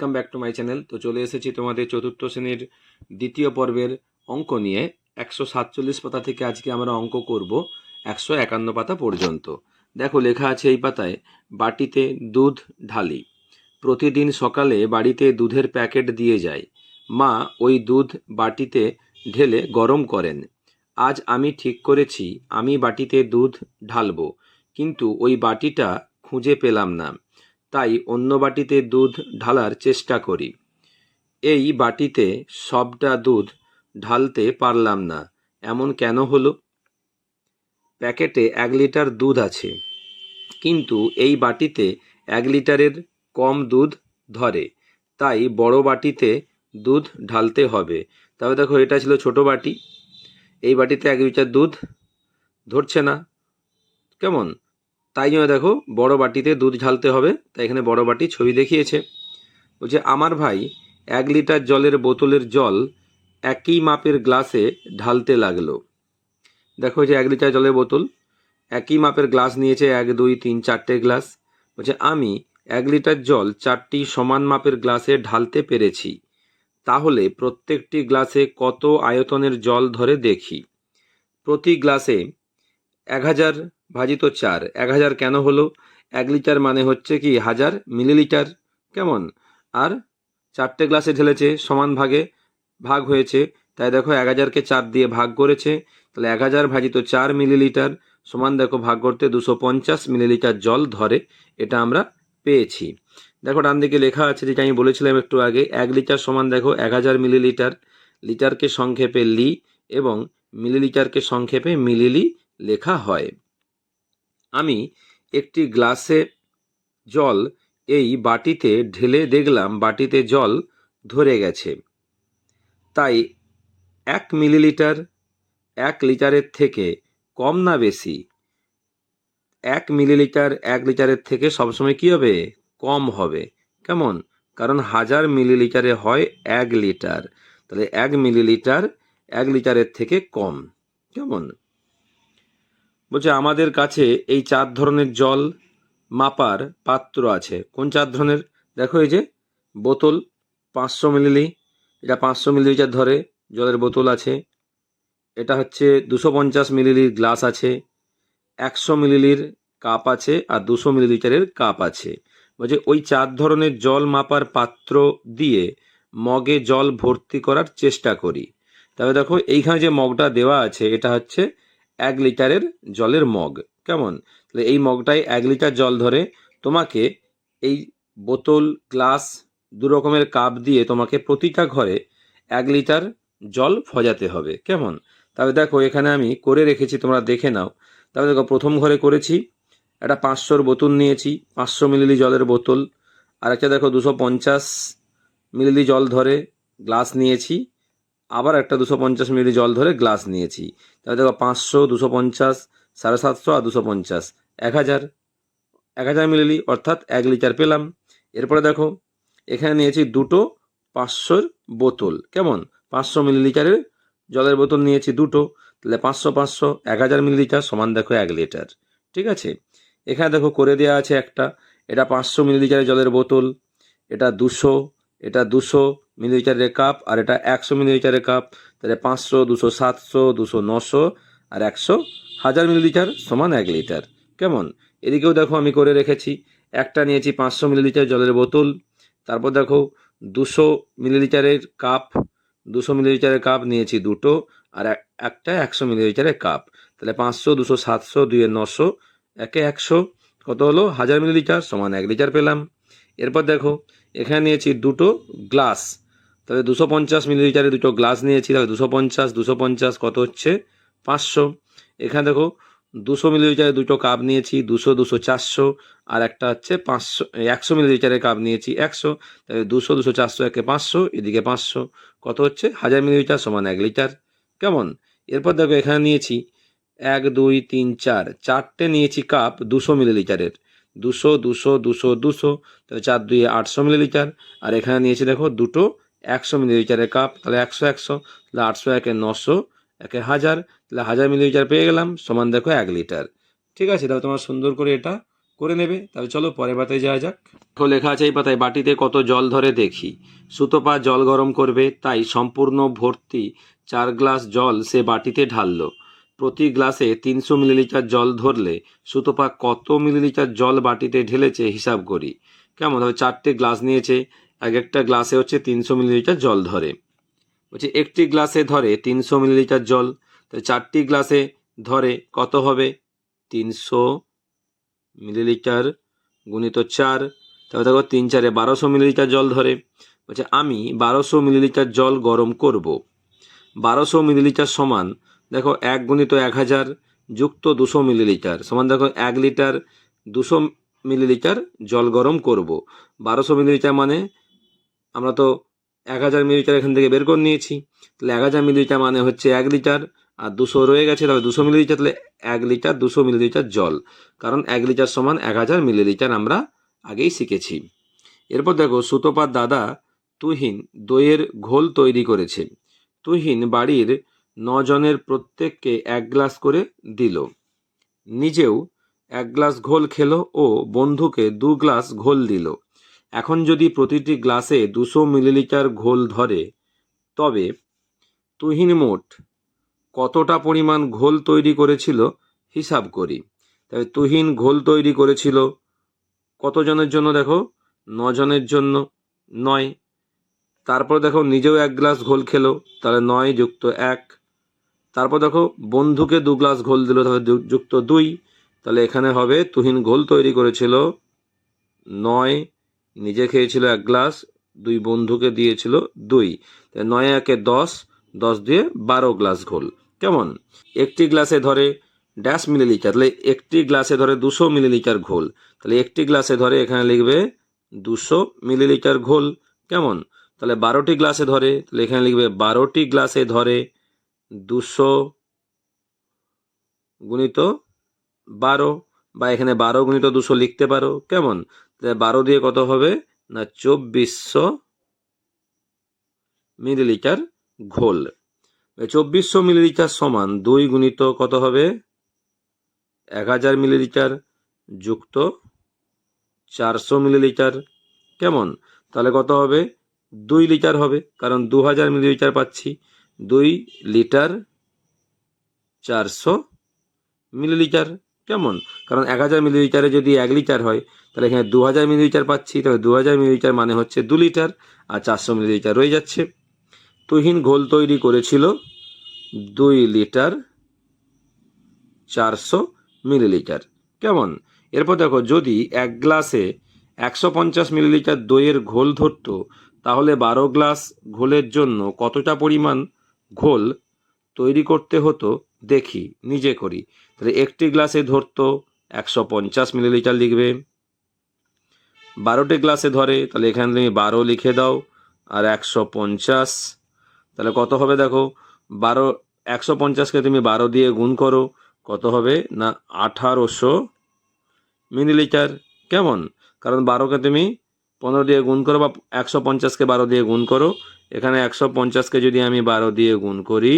Welcome back to my channel. তো চলে এসেছি তোমাদের চতুর্থ শ্রেণীর দ্বিতীয় পর্বের অঙ্ক নিয়ে। 147 পাতা থেকে আজকে আমরা অঙ্ক করব 151 পাতা পর্যন্ত। দেখো লেখা আছে এই পাতায়, বাটিতে দুধ ঢালি, প্রতিদিন সকালে বাড়িতে দুধের প্যাকেট দিয়ে যায়। মা ওই দুধ বাটিতে ঢেলে গরম করেন। আজ আমি ঠিক করেছি আমি বাটিতে দুধ ঢালবো, কিন্তু ওই বাটিটা খুঁজে পেলাম না, তাই অন্য বাটিতে দুধ ঢালার চেষ্টা করি। এই বাটিতে সবটা দুধ ঢালতে পারলাম না, এমন কেন হলো? প্যাকেটে 1 লিটার দুধ আছে, কিন্তু এই বাটিতে 1 লিটারের কম দুধ ধরে, তাই বড় বাটিতে দুধ ঢালতে হবে। তবে দেখো এটা ছিল ছোট বাটি, এই বাটিতে 1 লিটার দুধ ধরছে না, কেমন? তাই জন্য দেখো বড় বাটিতে দুধ ঢালতে হবে, তাই এখানে বড় বাটি ছবি দেখিয়েছে। বলছে আমার ভাই 1 লিটার জলের বোতলের জল একই মাপের গ্লাসে ঢালতে লাগলো। দেখো যে 1 লিটার জলের বোতল, একই মাপের গ্লাস নিয়েছে, 1 2 3 4টে গ্লাস। বলছে আমি 1 লিটার জল 4টি সমান মাপের গ্লাসে ঢালতে পেরেছি, তাহলে প্রত্যেকটি গ্লাসে কত আয়তনের জল ধরে দেখি। প্রতি গ্লাসে 1000 ভাজিত 4, 1000 কেন হলো? 1 লিটার মানে হচ্ছে কি 1000 মিলিলিটার, কেমন? আর 4টে গ্লাসে ঢেলেছে, সমান ভাগে ভাগ হয়েছে, তাই দেখো 1000কে 4 দিয়ে ভাগ করেছে, তাহলে 1000 ভাজিত 4 মিলিলিটার সমান দেখো ভাগ করতে 250 মিলিলিটার জল ধরে, এটা আমরা পেয়েছি। দেখো ডান দিকে লেখা আছে, যেটা আমি বলেছিলাম একটু আগে, 1 লিটার সমান দেখো 1000 মিলিলিটার, লিটারকে সংক্ষেপে লি এবং মিলিলিটারকে সংক্ষেপে মিলিলি লেখা হয়। আমি একটি গ্লাসে জল এই বাটিতে ঢেলে দেখলাম বাটিতে জল ধরে গেছে, তাই 1 মিলিলিটার 1 লিটারের থেকে কম না বেশি? 1 মিলিলিটার 1 লিটারের থেকে সবসময় কি হবে? কম হবে, কেমন? কারণ 1000 মিলিলিটারে হয় 1 লিটার, তাহলে 1 মিলিলিটার 1 লিটারের থেকে কম, কেমন? বলছে আমাদের কাছে এই 4 ধরনের জল মাপার পাত্র আছে। কোন 4 ধরনের? দেখো এই যে বোতল 500 মিলি, এটা 500 মিলিলিটার ধরে জলের বোতল আছে। এটা হচ্ছে 250 মিলিলির গ্লাস আছে, 100 মিলিলির কাপ আছে, আর 200 মিলিলিটারের কাপ আছে। বলছে ওই 4 ধরনের জল মাপার পাত্র দিয়ে মগে জল ভর্তি করার চেষ্টা করি। তবে দেখো এইখানে যে মগটা দেওয়া আছে, এটা হচ্ছে 1 লিটারের জলের মগ, কেমন? তাহলে এই মগটাই 1 লিটার জল ধরে। তোমাকে এই বোতল, গ্লাস, 2 রকমের কাপ দিয়ে তোমাকে প্রতিটা ঘরে 1 লিটার জল ফজাতে হবে, কেমন? তবে দেখো এখানে আমি করে রেখেছি, তোমরা দেখে নাও। তবে দেখো প্রথম ঘরে করেছি, একটা 500 বোতল নিয়েছি, 500 মিলি জলের বোতল, আর একটা দেখো 250 মিলি জল ধরে গ্লাস নিয়েছি, আবার একটা 250 মিলি জল ধরে গ্লাস নিয়েছি। তাহলে দেখো 500, 250, 750 আর 250, 1000, 1000 মিলি অর্থাৎ 1 লিটার পেলাম। এরপরে দেখো এখানে নিয়েছি দুটো 500 বোতল, কেমন? 500 মিলিলিটারের জলের বোতল নিয়েছি দুটো, তাহলে 500 500 1000 মিলিলিটার সমান দেখো 1 লিটার, ঠিক আছে? এখানে দেখো করে দেওয়া আছে একটা, এটা 500 মিলিলিটারের জলের বোতল, এটা 200, এটা 200 মিলিলিটারের কাপ, আর এটা 100 মিলিলিটারের কাপ, তাহলে 500 200 700 200 900 আর 100 1000 মিলিলিটার সমান 1 লিটার, কেমন? এদিকেও দেখো আমি করে রেখেছি, একটা নিয়েছি 500 মিলিলিটার জলের বোতল, তারপর দেখো 200 মিলিলিটারের কাপ, 200 মিলিলিটারের কাপ নিয়েছি দুটো, আর একটা 100 মিলিলিটারের কাপ, তাহলে 500 200 700 2 900 একে 100, কত হলো? 1000 মিলিলিটার সমান 1 লিটার পেলাম। এরপর দেখো এখানে নিয়েছি দুটো গ্লাস, তাহলে 250 মিলিলিটারের দুটো গ্লাস নিয়েছি, তাহলে 250 250 কত হচ্ছে? 500। এখানে দেখো 200 মিলিলিটারের দুটো কাপ নিয়েছি, 200 200 400, আর একটা হচ্ছে 500 100 মিলিলিটারের কাপ নিয়েছি 100, তাহলে 200 200 400 একে 500, এদিকে 500, কত হচ্ছে? 1000 মিলিলিটার সমান 1 লিটার, কেমন? এরপর দেখো এখানে নিয়েছি 1 2 3 4, 4টে নিয়েছি কাপ 200 মিলিলিটারের, 200 200 200 200, তাহলে 4 2 800 মিলিলিটার, আর এখানে নিয়েছি দেখো দুটো 100 মিলিলিটারের কাপ, তাহলে 100 100, তাহলে 800 একে 900 একে 1000, তাহলে 1000 মিলিলিটার পেয়ে গেলাম সমান দেখো 1 লিটার, ঠিক আছে? তাহলে তোমরা সুন্দর করে এটা করে নেবে। তাহলে চলো পরের পাতায় যাওয়া যাক। দেখো লেখা আছে এই পাতায়, বাটিতে কত জল ধরে দেখি। সুতপা জল গরম করবে, তাই সম্পূর্ণ ভর্তি 4 গ্লাস জল সে বাটিতে ঢাললো। প্রতি গ্লাসে 300 মিলিলিটার জল ধরলে সুতপা কত মিলিলিটার জল বাটিতে ঢেলেছে হিসাব করি। কেমন? হবে 4টে গ্লাস নিয়েছে, এক একটা গ্লাসে হচ্ছে 300 মিলিলিটার জল ধরে। বলছে একটি গ্লাসে ধরে 300 মিলিলিটার জল, তাহলে 4টি গ্লাসে ধরে কত হবে? 300 মিলিলিটার গুণিত 4, তাহলে দেখো 3 4 1200 মিলিলিটার জল ধরে। বলছে আমি 1200 মিলিলিটার জল গরম করব। 1200 মিলিলিটার সমান দেখো 1 গুণিত 1000 যুক্ত 200 মিলিলিটার সমান দেখো 1 লিটার 200 মিলিলিটার জল গরম করব। 1200 মিলিলিটার মানে আমরা তো 1000 মিলিলিটার এখান থেকে বের করে নিয়েছি, তাহলে 1000 মিলিলিটার মানে হচ্ছে 1 লিটার, আর 200 রয়ে গেছে, তাহলে 200 মিলিলিটার, তাহলে 1 লিটার 200 মিলিলিটার জল, কারণ 1 লিটার সমান 1000 মিলিলিটার আমরা আগেই শিখেছি। এরপর দেখো সুতপার দাদা তুহিন দইয়ের ঘোল তৈরি করেছে। তুহিন বাড়ির 9 জনের প্রত্যেককে 1 গ্লাস করে দিল, নিজেও 1 গ্লাস ঘোল খেলো ও বন্ধুকে 2 গ্লাস ঘোল দিল। এখন যদি প্রতিটি গ্লাসে 200 মিলিলিটার ঘোল ধরে, তবে তুহিন মোট কতটা পরিমাণ ঘোল তৈরি করেছিল হিসাব করি। তবে তুহিন ঘোল তৈরি করেছিল কতজনের জন্য? দেখো 9 জনের জন্য, 9। তারপর দেখো নিজেও 1 গ্লাস ঘোল খেলো, তাহলে 9 যুক্ত 1। তারপর দেখো বন্ধুকে 2 গ্লাস ঘোল দিল, তাহলে যুক্ত 2। তাহলে এখানে হবে তুহিন ঘোল তৈরি করেছিল 9, নিজে খেয়েছিল 1 গ্লাস, 2 বন্ধুকে দিয়েছিল 2। তাহলে 9 1 10, 10 দিয়ে 12 গ্লাস ঘোল। কেমন? একটি গ্লাসে ধরে ড্যাশ মিলিলিটার, তাহলে একটি গ্লাসে ধরে 200 মিলিলিটার ঘোল, তাহলে একটি গ্লাসে ধরে এখানে লিখবে 200 মিলিলিটার ঘোল। কেমন? তাহলে 12টি গ্লাসে ধরে, তাহলে এখানে লিখবে 12টি গ্লাসে ধরে 200 গুণিত 12, বা এখানে 12 গুণিত 200 লিখতে পারো। কেমন? তাহলে 12 দিয়ে কত হবে না 2400 মিলিলিটার ঘোল। 2400 মিলিলিটার সমান 2 গুণিত কত হবে 1000 মিলিলিটার যুক্ত 400 মিলিলিটার। কেমন? তাহলে কত হবে 2 লিটার হবে, কারণ 2000 মিলিলিটার পাচ্ছি। 2 লিটার 400 মিলিলিটার। কেমন? কারণ 1000 মিলিলিটারে যদি 1 লিটার হয়, তাহলে এখানে 2000 মিলিলিটার পাচ্ছি, তাহলে 2000 মিলিলিটার মানে হচ্ছে 2 লিটার, আর 400 মিলিলিটার রয়ে যাচ্ছে। তুহিন ঘোল তৈরি করেছিল 2 লিটার 400 মিলিলিটার। কেমন? এরপর দেখো যদি 1 গ্লাসে 150 মিলিলিটার দইয়ের ঘোল ধরতো, তাহলে 12 গ্লাস ঘোলের জন্য কতটা পরিমাণ ঘোল তৈরি করতে হতো দেখি, নিজে করি। তাহলে একটি গ্লাসে ধরতো 150 মিলিলিটার লিখবে। 12টি গ্লাসে ধরে, তাহলে এখানে তুমি 12 লিখে দাও, আর 150, তাহলে কত হবে দেখো 12, 150কে তুমি 12 দিয়ে গুণ করো, কত হবে না 1800 মিলিলিটার। কেমন? কারণ 12কে তুমি 15 দিয়ে গুণ করো, বা 150কে 12 দিয়ে গুণ করো। এখানে 150কে যদি আমি 12 দিয়ে গুণ করি,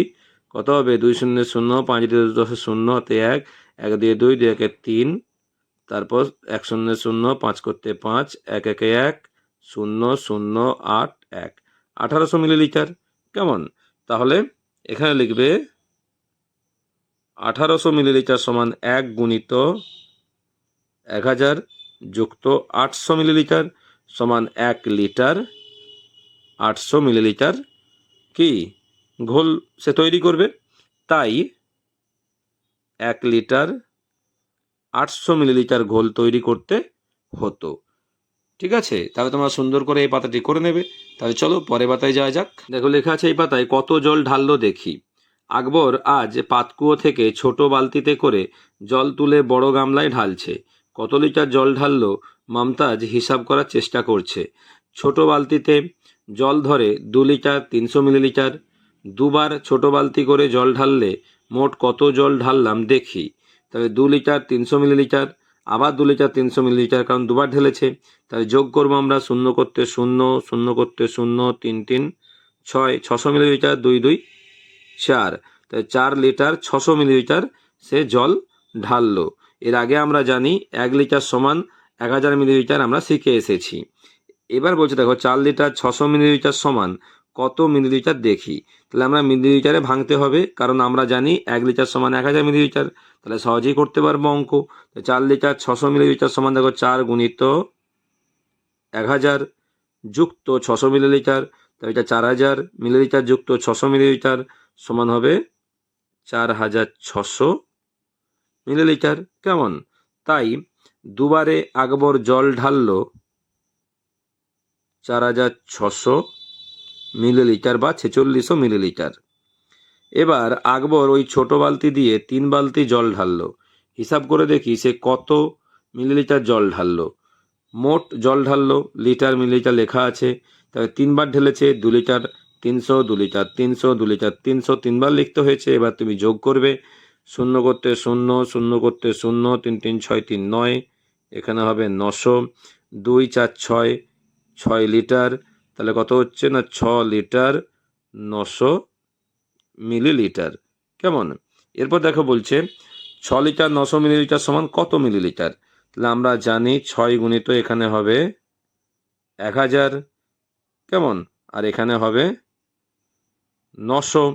কত হবে 2 0 0, 5 দিয়ে 10 0, হাতে 1, 1 দিয়ে 2, 2 1 3, তারপর 1 0 0, 5 করতে 5, 1 1 1, 0 0 8 1, 1800 মিলিলিটার। কেমন? তাহলে এখানে লিখবে 1800 মিলিলিটার সমান 1 গুণিত 1000 যুক্ত 800 মিলিলিটার সমান 1 লিটার 800 মিলিলিটার কি ঘোল সে তৈরি করবে। তাই 1 লিটার 800 মিলিলিটার ঘোল তৈরি করতে হতো। ঠিক আছে? তাহলে তোমরা সুন্দর করে এই পাতাটি করে নেবে। তাহলে চলো পরের পাতায় যাওয়া যাক। দেখো লেখা আছে এই পাতায়, কত জল ঢাললো দেখি। আকবর আজ পাতকুয়ো থেকে ছোট বালতিতে করে জল তুলে বড় গামলায় ঢালছে। কত লিটার জল ঢাললো মমতাজ হিসাব করার চেষ্টা করছে। ছোট বালতিতে জল ধরে 2 লিটার 300 মিলিলিটার। দুবার ছোট বালতি করে জল ঢাললে মোট কত জল ঢাললাম দেখি। তাহলে 2 লিটার 300 মিলিলিটার, আবার 2 লিটার 300 মিলিলিটার, কারণ দুবার ঢেলেছে। তাহলে যোগ করবো আমরা, 0 করতে 0, 0 করতে 0, 3 3 6, 600 মিলিলিটার, 2 2 4, তাহলে 4 লিটার 600 মিলিলিটার সে জল ঢাললো। এর আগে আমরা জানি 1 লিটার সমান 1000 মিলিলিটার আমরা শিখে এসেছি। এবার বলছে দেখো 4 লিটার 600 মিলিলিটার সমান কত মিলিলিটার দেখি। তাহলে আমরা মিলিলিটারে ভাঙতে হবে, কারণ আমরা জানি 1 লিটার সমান 1000 মিলিলিটার। তাহলে সহজেই করতে পারবো অঙ্ক। 4 লিটার 600 মিলিলিটার সমান দেখো 4 গুণিত 1000 যুক্ত 600 মিলিলিটার। তাহলে এটা 4000 মিলিলিটার যুক্ত 600 মিলিলিটার সমান হবে 4600 মিলিলিটার। কেমন? তাই দুবারে আকবর জল ঢাললো 4600 মিলিলিটার বা 4600 মিলিলিটার। এবার আকবর ওই ছোট বালতি দিয়ে 3 বালতি জল ঢাললো। হিসাব করে দেখি সে কত মিলিলিটার জল ঢাললো। মোট জল ঢাললো, লিটার মিলিলিটার লেখা আছে। তাহলে 3 বার ঢেলেছে, 2 লিটার 300, 2 লিটার 300, 2 লিটার 300, 3 বার লিখতে হয়েছে। এবার তুমি যোগ করবে, 0 করতে 0, 0 করতে 0, 3 3 6 3 9, এখানে হবে 900, 2 4 6, 6 লিটার। তাহলে কত হচ্ছে না 6 লিটার 900 মিলিলিটার। কেমন? এরপর দেখো বলছে 6 লিটার 900 মিলিলিটার সমান কত মিলিলিটার। তাহলে আমরা জানি 6 গুণিত এখানে হবে 1000। কেমন? আর এখানে হবে 900।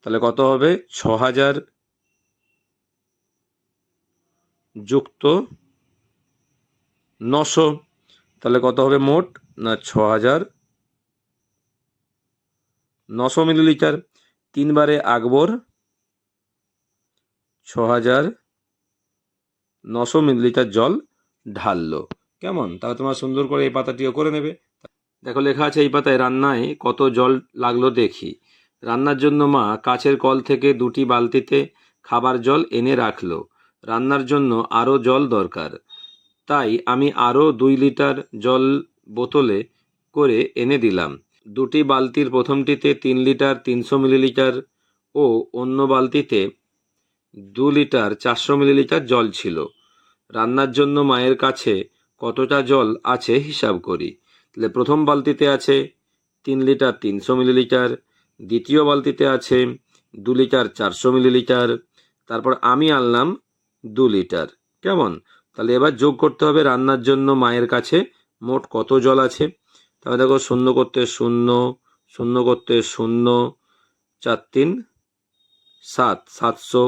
তাহলে কত হবে 6000 যুক্ত 900। তাহলে কত হবে মোট না 6900 মিলিলিটার। 3 বারে আকবর 6900 মিলিলিটার জল ঢাললো। কেমন? তাহলে তোমরা সুন্দর করে এই পাতাটিও করে নেবে। দেখো লেখা আছে এই পাতায় রান্নায় কত জল লাগলো দেখি। রান্নার জন্য মা কাছের কল থেকে 2টি বালতিতে খাবার জল এনে রাখলো। রান্নার জন্য আরও জল দরকার, তাই আমি আরও 2 লিটার জল বোতলে করে এনে দিলাম। 2টি বালতির প্রথমটিতে 3 লিটার 300 মিলিলিটার ও অন্য বালতিতে 2 লিটার 400 মিলিলিটার জল ছিল। রান্নার জন্য মায়ের কাছে কতটা জল আছে হিসাব করি। তাহলে প্রথম বালতিতে আছে 3 লিটার 300 মিলিলিটার, দ্বিতীয় বালতিতে আছে 2 লিটার 400 মিলিলিটার, তারপর আমি আনলাম 2 লিটার। কেমন? তাহলে এবার যোগ করতে হবে রান্নার জন্য মায়ের কাছে মোট কত জল আছে। তাহলে দেখো 0 করতে 0, 0 করতে 0, 4 3 7, 700,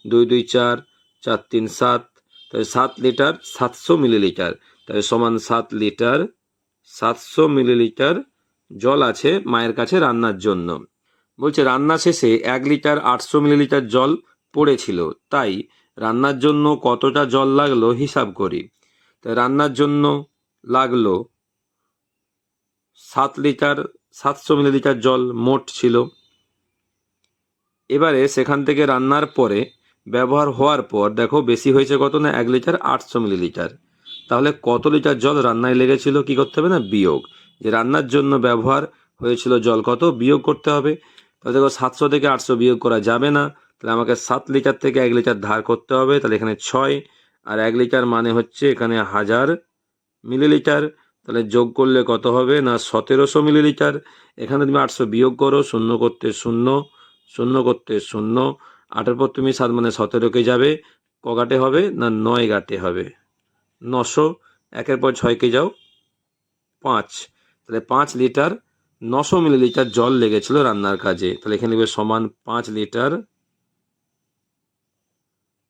2 2 4, 4 3 7, তাহলে 7 লিটার 700 মিলিলিটার। তাহলে সমান 7 লিটার 700 মিলিলিটার জল আছে মায়ের কাছে রান্নার জন্য। বলছে রান্না শেষে 1 লিটার 800 মিলিলিটার জল পড়েছিল, তাই রান্নার জন্য কতটা জল লাগলো হিসাব করি। তাই রান্নার জন্য লাগলো 7 লিটার 700 মিলিলিটার জল মোট ছিল। এবারে সেখান থেকে রান্নার পরে ব্যবহার হওয়ার পর দেখো বেশি হয়েছে কত না 1 লিটার 800 মিলিলিটার। তাহলে কত লিটার জল রান্নায় লেগেছিল কি করতে হবে না বিয়োগ। যে রান্নার জন্য ব্যবহার হয়েছিল জল কত বিয়োগ করতে হবে। তাহলে দেখো 700 থেকে 800 বিয়োগ করা যাবে না। তাহলে আমাকে 7 লিটার থেকে 1 লিটার ধার করতে হবে। তাহলে এখানে 6 আর 1 লিটার মানে হচ্ছে এখানে 1000 মিলিলিটার। তাহলে যোগ করলে কত হবে না 1700 মিলিলিটার। এখানে তুমি 800 বিয়োগ করো, 0 করতে 0, 0 করতে 0, 8-এর পর তুমি 7 মানে 17কে যাবে, ক গাটে হবে না 9 গাটে হবে 900। 1-এর পর 6কে যাও 5। তাহলে 5 লিটার 900 মিলিলিটার জল লেগেছিল রান্নার কাজে। তাহলে এখানে লিখবে সমান 5 লিটার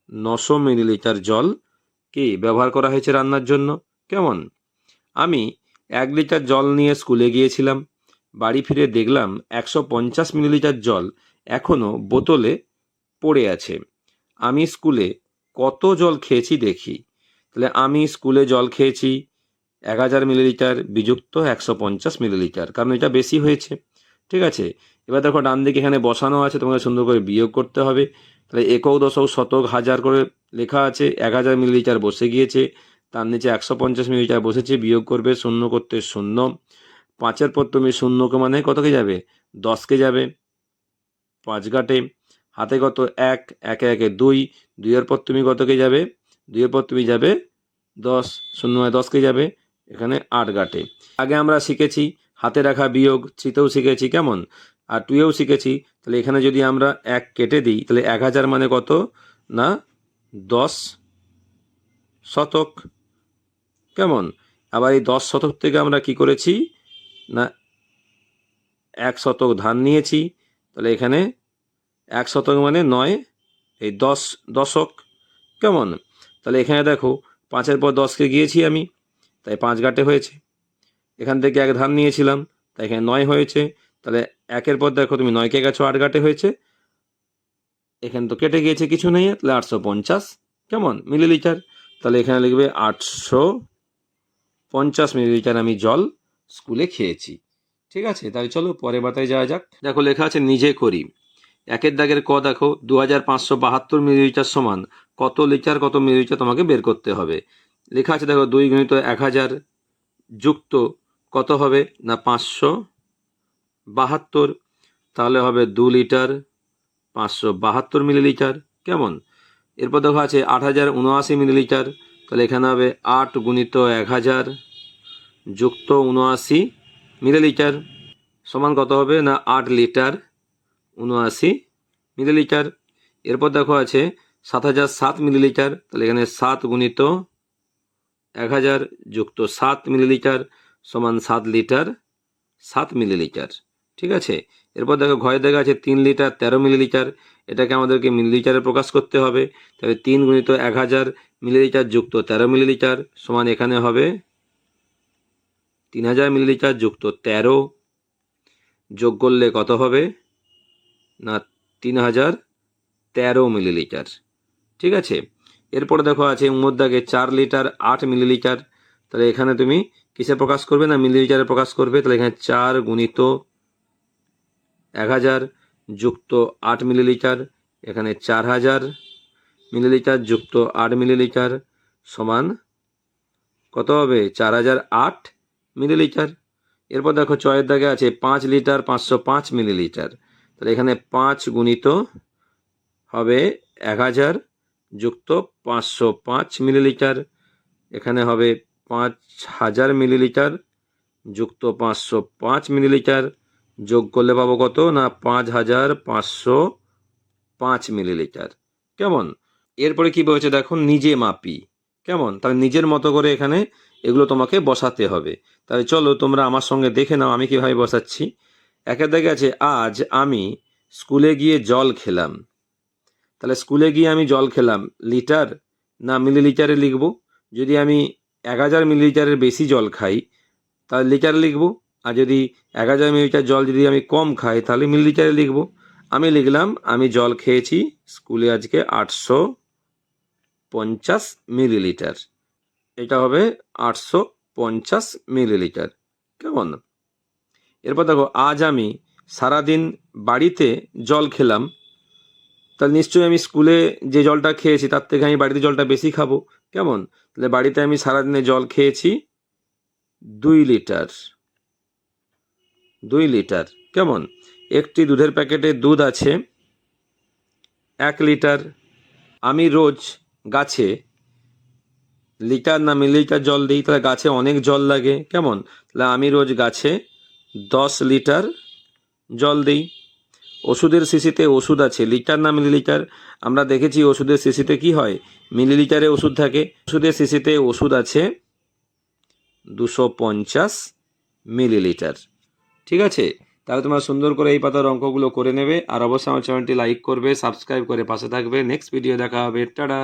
900 মিলিলিটার জল কি ব্যবহার করা হয়েছে রান্নার জন্য। কেমন? আমি 1 লিটার জল নিয়ে স্কুলে গিয়েছিলাম। বাড়ি ফিরে দেখলাম 150 মিলিলিটার জল এখনো বোতলে পড়ে আছে। আমি স্কুলে কত জল খেয়েছি দেখি। তাহলে আমি স্কুলে জল খেয়েছি 1000 মিলিলিটার বিযুক্ত 150 মিলিলিটার, কারণ এটা বেশি হয়েছে। ঠিক আছে, এবার দেখো ডান দিকে এখানে বসানো আছে, তোমাকে সুন্দর করে বিয়োগ করতে হবে। তাহলে একক দশক শতক হাজার করে লেখা আছে, 1000 মিলিলিটার বসে গিয়েছে, তার নিচে 150 মিলিলিটার বসেছে, বিয়োগ করবে 0 করতে 0, 5-এর পর তুমি 0কে মানে কতকে যাবে 10কে যাবে, 5 ঘাটে হাতে কত 1, 1 1 2, 2-এর পর তুমি কতকে যাবে 2-এর পর তুমি যাবে 10, 0 10কে যাবে, এখানে 8 ঘাটে। আগে আমরা শিখেছি হাতে রাখা বিয়োগ, 3তেও শিখেছি কেমন, আর 2এও শিখেছি। তাহলে এখানে যদি আমরা 1 কেটে দিই তাহলে 1000 মানে কত না 10 শতক। কেমন? আবার এই 10 শতক থেকে আমরা কি করেছি না 1 শতক ধান নিয়েছি, তাহলে এখানে 1 শতক মানে 9, এই 10 দশক। কেমন? তাহলে এখানে দেখো 5-এর পর 10কে গিয়েছি আমি, তাই 5 ঘাটে হয়েছে। এখান থেকে 1 ধান নিয়েছিলাম, তাই এখানে 9 হয়েছে। তাহলে 1-এর পর দেখো তুমি 9কে গেছো 8 ঘাটে হয়েছে, এখানে তো কেটে গিয়েছে কিছু নেই, তাহলে 850 কেমন মিলিলিটার। তাহলে এখানে লিখবে 850 মিলিলিটার আমি জল স্কুলে খেয়েছি। ঠিক আছে, তাহলে চলো পরের বাতায় যাওয়া যাক। দেখো লেখা আছে নিজে করি। 1-এর দাগের ক দেখো 2572 মিলিলিটার সমান কত লিটার কত মিলিলিটার তোমাকে বের করতে হবে। লেখা আছে দেখো 2 গুণিত 1000 যুক্ত কত হবে না 572, তাহলে হবে 2 লিটার 572 মিলিলিটার। কেমন? এরপর দেখো আছে 8079 মিলিলিটার, তাহলে এখানে হবে 8 গুণিত 1000 যুক্ত 79 মিলিলিটার সমান কত হবে না 8 লিটার 79 মিলিলিটার। এরপর দেখো আছে 7007 মিলিলিটার, তাহলে এখানে 7 গুণিত 1000 যুক্ত 7 মিলিলিটার সমান 7 লিটার 7 মিলিলিটার। ঠিক আছে, এরপর দেখো ঘরে দেখা আছে 3 লিটার 13 মিলিলিটার, এটাকে আমাদেরকে মিলিলিটারে প্রকাশ করতে হবে। তবে 3 গুণিত 1000 মিলিলিটার যুক্ত 13 মিলিলিটার সমান এখানে হবে 3000 মিলিলিটার যুক্ত 13, যোগ করলে কত হবে না 3013 মিলিলিটার। ঠিক আছে, এরপর দেখো আছে উমদ্দাগে 4 লিটার 8 মিলিলিটার, তাহলে এখানে তুমি কিসে প্রকাশ করবে না মিলিলিটারে প্রকাশ করবে। তাহলে এখানে 4 গুণিত 1000 যুক্ত 8 মিলিলিটার, এখানে 4000 মিলিলিটার যুক্ত 8 মিলিলিটার সমান কত হবে 4008 মিলিলিটার। এরপর দেখো 6-এর দাগে আছে 5 লিটার 505 মিলিলিটার, তাহলে এখানে 5 গুণিত হবে 1000 যুক্ত 505 মিলিলিটার, এখানে হবে 5000 মিলিলিটার যুক্ত 505 মিলিলিটার, যোগ করলে পাবো কত না 5505 মিলিলিটার। কেমন? এরপরে কি বলছে দেখো নিজে মাপি। কেমন? তাহলে নিজের মতো করে এখানে এগুলো তোমাকে বসাতে হবে। তাহলে চলো তোমরা আমার সঙ্গে দেখে নাও আমি কিভাবে বসাচ্ছি। 1-এর দাগে আছে আজ আমি স্কুলে গিয়ে জল খেলাম, তাহলে স্কুলে গিয়ে আমি জল খেলাম লিটার না মিলিলিটারে লিখব। যদি আমি 1000 মিলিলিটারের বেশি জল খাই তাহলে লিটারে লিখব, আর যদি 1000 মিলিলিটার জল যদি আমি কম খাই তাহলে মিলিলিটারে লিখব। আমি লিখলাম আমি জল খেয়েছি স্কুলে আজকে 850 মিলিলিটার, এটা হবে 850 মিলিলিটার। কেমন? এরপর দেখো আজ আমি সারাদিন বাড়িতে জল খেলাম, তাহলে নিশ্চয়ই আমি স্কুলে যে জলটা খেয়েছি তার থেকে আমি বাড়িতে জলটা বেশি খাবো। কেমন? তাহলে বাড়িতে আমি সারাদিনে জল খেয়েছি 2 লিটার 2 লিটার। কেমন? একটি দুধের প্যাকেটে দুধ আছে 1 লিটার, আমি রোজ গাছে লিটার না মিলিলিটার জল দিই, তাহলে গাছে অনেক জল লাগে। কেমন? তাহলে আমি রোজ গাছে 10 লিটার জল দিই। ওষুধের শিশিতে ওষুধ আছে লিটার না মিলিলিটার, আমরা দেখেছি ওষুধের শিশিতে কি হয় মিলিলিটারে ওষুধ থাকে। ওষুধের শিশিতে ওষুধ আছে 250 মিলিলিটার। ঠিক আছে, তাহলে তোমরা সুন্দর করে এই পাতার অঙ্কগুলো করে নেবে, আর অবশ্যই আমার চ্যানেলটি লাইক করবে, সাবস্ক্রাইব করে পাশে থাকবে। নেক্সট ভিডিও দেখা হবে, টাটা।